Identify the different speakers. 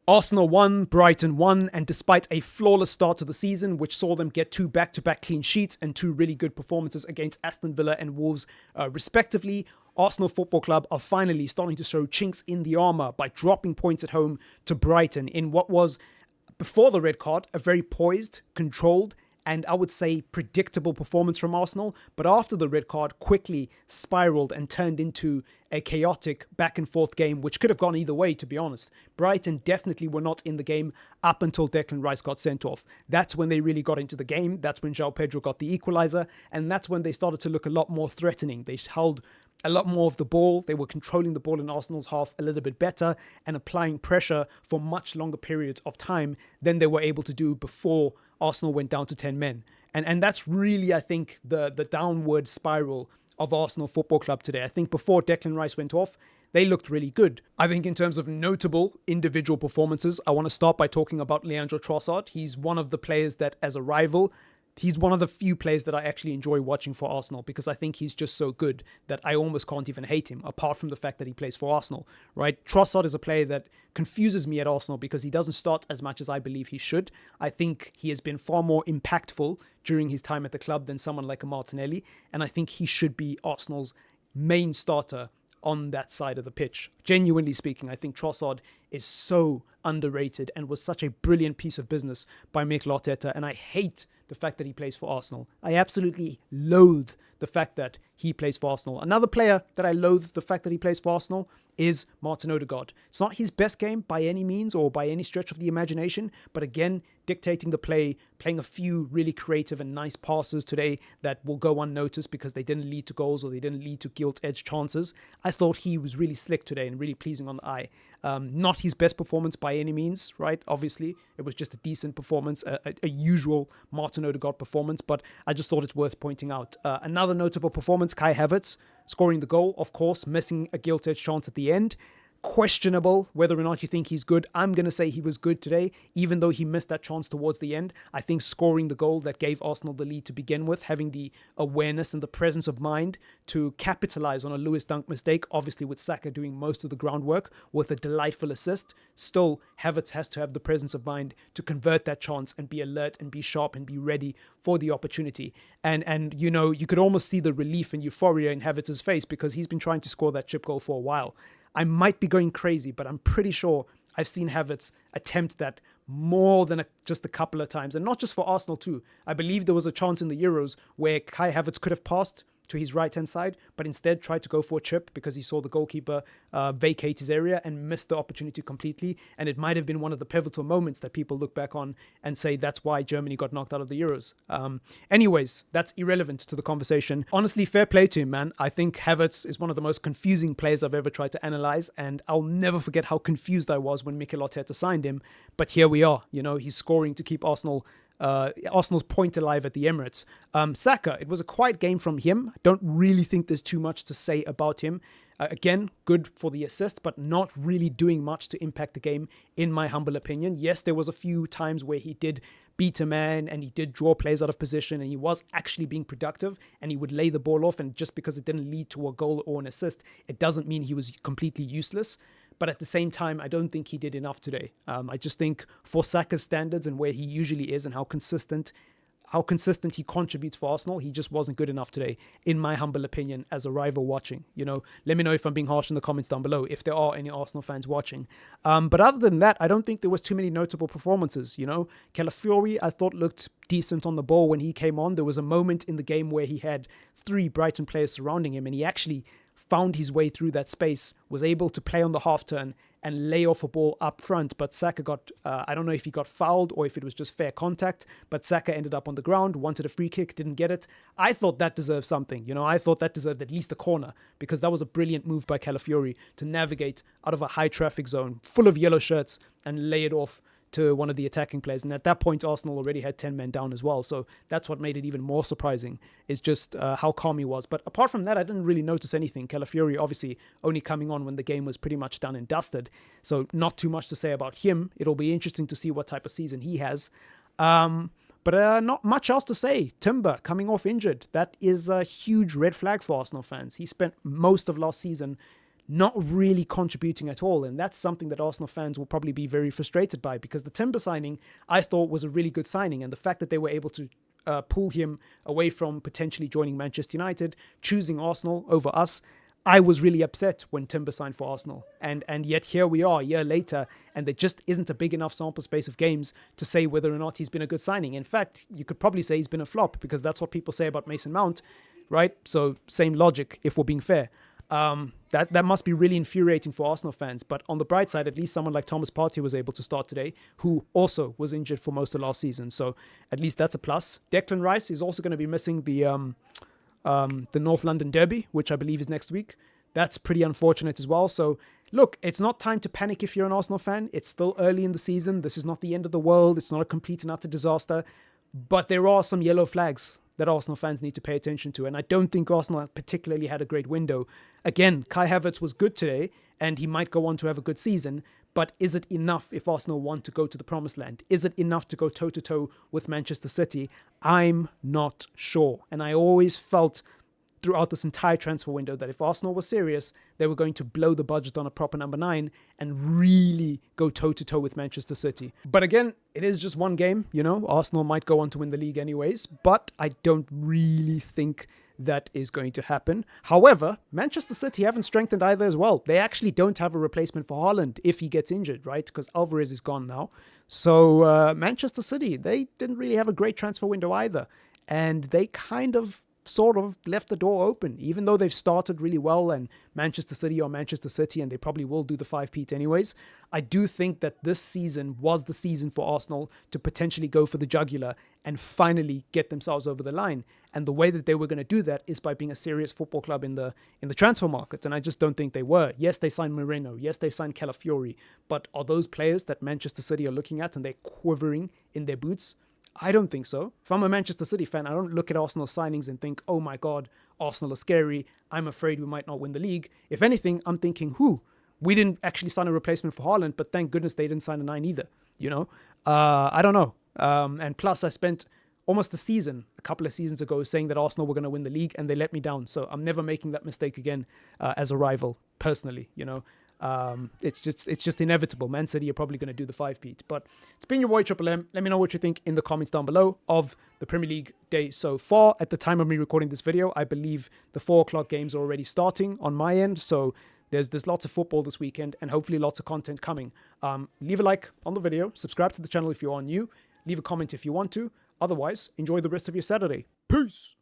Speaker 1: Arsenal won, Brighton won, and despite a flawless start to the season, which saw them get 2 back-to-back clean sheets and 2 really good performances against Aston Villa and Wolves, respectively, Arsenal Football Club are finally starting to show chinks in the armour by dropping points at home to Brighton in what was, before the red card, a very poised, controlled, and I would say predictable performance from Arsenal, but after the red card quickly spiraled and turned into a chaotic back and forth game, which could have gone either way, to be honest. Brighton definitely were not in the game up until Declan Rice got sent off. That's when they really got into the game. That's when João Pedro got the equaliser, and that's when they started to look a lot more threatening. They held a lot more of the ball. They were controlling the ball in Arsenal's half a little bit better and applying pressure for much longer periods of time than they were able to do before Arsenal went down to 10 men. And that's really, I think, the downward spiral of Arsenal Football Club today. I think before Declan Rice went off, they looked really good. I think in terms of notable individual performances, I want to start by talking about Leandro Trossard. He's one of the players that, as a rival, he's one of the few players that I actually enjoy watching for Arsenal because I think he's just so good that I almost can't even hate him, apart from the fact that he plays for Arsenal, right? Trossard is a player that confuses me at Arsenal because he doesn't start as much as I believe he should. I think he has been far more impactful during his time at the club than someone like a Martinelli, and I think he should be Arsenal's main starter on that side of the pitch. Genuinely speaking, I think Trossard is so underrated and was such a brilliant piece of business by Mikel Arteta, and I hate the fact that he plays for Arsenal. I absolutely loathe the fact that he plays for Arsenal. Another player that I loathe the fact that he plays for Arsenal is Martin Odegaard. It's not his best game by any means or by any stretch of the imagination, but again, dictating the play, playing a few really creative and nice passes today that will go unnoticed because they didn't lead to goals or they didn't lead to gilt-edged chances. I thought he was really slick today and really pleasing on the eye. Not his best performance by any means, right? Obviously, it was just a decent performance, a usual Martin Odegaard performance, but I just thought it's worth pointing out. Another notable performance, Kai Havertz, scoring the goal, of course, missing a gilt-edged chance at the end. Questionable whether or not you think he's good. I'm going to say he was good today, even though he missed that chance towards the end. I think scoring the goal that gave Arsenal the lead to begin with, having the awareness and the presence of mind to capitalize on a Lewis Dunk mistake, obviously with Saka doing most of the groundwork with a delightful assist, still Havertz has to have the presence of mind to convert that chance and be alert and be sharp and be ready for the opportunity. And you know, you could almost see the relief and euphoria in Havertz's face because he's been trying to score that chip goal for a while. I might be going crazy, but I'm pretty sure I've seen Havertz attempt that more than just a couple of times. And not just for Arsenal too. I believe there was a chance in the Euros where Kai Havertz could have passed to his right-hand side, but instead tried to go for a chip because he saw the goalkeeper vacate his area and missed the opportunity completely. And it might have been one of the pivotal moments that people look back on and say that's why Germany got knocked out of the Euros. Anyways, that's irrelevant to the conversation. Honestly, fair play to him, man. I think Havertz is one of the most confusing players I've ever tried to analyze, and I'll never forget how confused I was when Mikel Arteta signed him. But here we are. You know, he's scoring to keep Arsenal's point alive at the Emirates. Saka, it was a quiet game from him. I don't really think there's too much to say about him. Again, good for the assist, but not really doing much to impact the game, in my humble opinion. Yes, there was a few times where he did beat a man and he did draw players out of position and he was actually being productive and he would lay the ball off, and just because it didn't lead to a goal or an assist, it doesn't mean he was completely useless. But at the same time, I don't think he did enough today. I just think for Saka's standards and where he usually is and how consistent he contributes for Arsenal, he just wasn't good enough today, in my humble opinion, as a rival watching. You know, let me know if I'm being harsh in the comments down below, if there are any Arsenal fans watching. But other than that, I don't think there was too many notable performances. You know, Calafiori, I thought looked decent on the ball when he came on. There was a moment in the game where he had 3 Brighton players surrounding him and he actually found his way through that space, was able to play on the half turn and lay off a ball up front. But Saka got, I don't know if he got fouled or if it was just fair contact, but Saka ended up on the ground, wanted a free kick, didn't get it. I thought that deserved something. You know, I thought that deserved at least a corner because that was a brilliant move by Calafiori to navigate out of a high traffic zone full of yellow shirts and lay it off to one of the attacking players. And at that point, Arsenal already had 10 men down as well. So that's what made it even more surprising, is just how calm he was. But apart from that, I didn't really notice anything. Calafiori obviously only coming on when the game was pretty much done and dusted. So not too much to say about him. It'll be interesting to see what type of season he has. But not much else to say. Timber coming off injured. That is a huge red flag for Arsenal fans. He spent most of last season not really contributing at all. And that's something that Arsenal fans will probably be very frustrated by, because the Timber signing, I thought, was a really good signing. And the fact that they were able to pull him away from potentially joining Manchester United, choosing Arsenal over us, I was really upset when Timber signed for Arsenal. And yet here we are a year later, and there just isn't a big enough sample space of games to say whether or not he's been a good signing. In fact, you could probably say he's been a flop, because that's what people say about Mason Mount, right? So same logic, if we're being fair. That must be really infuriating for Arsenal fans. But on the bright side, at least someone like Thomas Partey was able to start today, who also was injured for most of last season. So at least that's a plus. Declan Rice is also going to be missing the North London Derby, which I believe is next week. That's pretty unfortunate as well. So look, it's not time to panic if you're an Arsenal fan. It's still early in the season. This is not the end of the world. It's not a complete and utter disaster. But there are some yellow flags that Arsenal fans need to pay attention to. And I don't think Arsenal particularly had a great window. Again, Kai Havertz was good today, and he might go on to have a good season. But is it enough if Arsenal want to go to the promised land? Is it enough to go toe-to-toe with Manchester City? I'm not sure. And I always felt throughout this entire transfer window that if Arsenal was serious, they were going to blow the budget on a proper number 9 and really go toe-to-toe with Manchester City. But again, it is just one game, you know. Arsenal might go on to win the league anyways, but I don't really think that is going to happen. However, Manchester City haven't strengthened either as well. They actually don't have a replacement for Haaland if he gets injured, right? Because Alvarez is gone now. So Manchester City, they didn't really have a great transfer window either. And they kind of sort of left the door open, even though they've started really well and Manchester City are Manchester City and they probably will do the 5-peat anyways. I do think that this season was the season for Arsenal to potentially go for the jugular and finally get themselves over the line. And the way that they were going to do that is by being a serious football club in the transfer market. And I just don't think they were. Yes, they signed Moreno. Yes, they signed Calafiori. But are those players that Manchester City are looking at and they're quivering in their boots? I don't think so. If I'm a Manchester City fan, I don't look at Arsenal signings and think, oh my God, Arsenal are scary. I'm afraid we might not win the league. If anything, I'm thinking, we didn't actually sign a replacement for Haaland, but thank goodness they didn't sign a 9 either. You know, I don't know. And plus, I spent almost a couple of seasons ago, saying that Arsenal were going to win the league, and they let me down. So I'm never making that mistake again as a rival, personally. You know, it's just inevitable. Man City are probably going to do the 5-peat. But it's been your boy Triple M. Let me know what you think in the comments down below of the Premier League day so far. At the time of me recording this video, I believe the 4 o'clock games are already starting on my end. So there's lots of football this weekend and hopefully lots of content coming. Leave a like on the video. Subscribe to the channel if you are new. Leave a comment if you want to. Otherwise, enjoy the rest of your Saturday. Peace!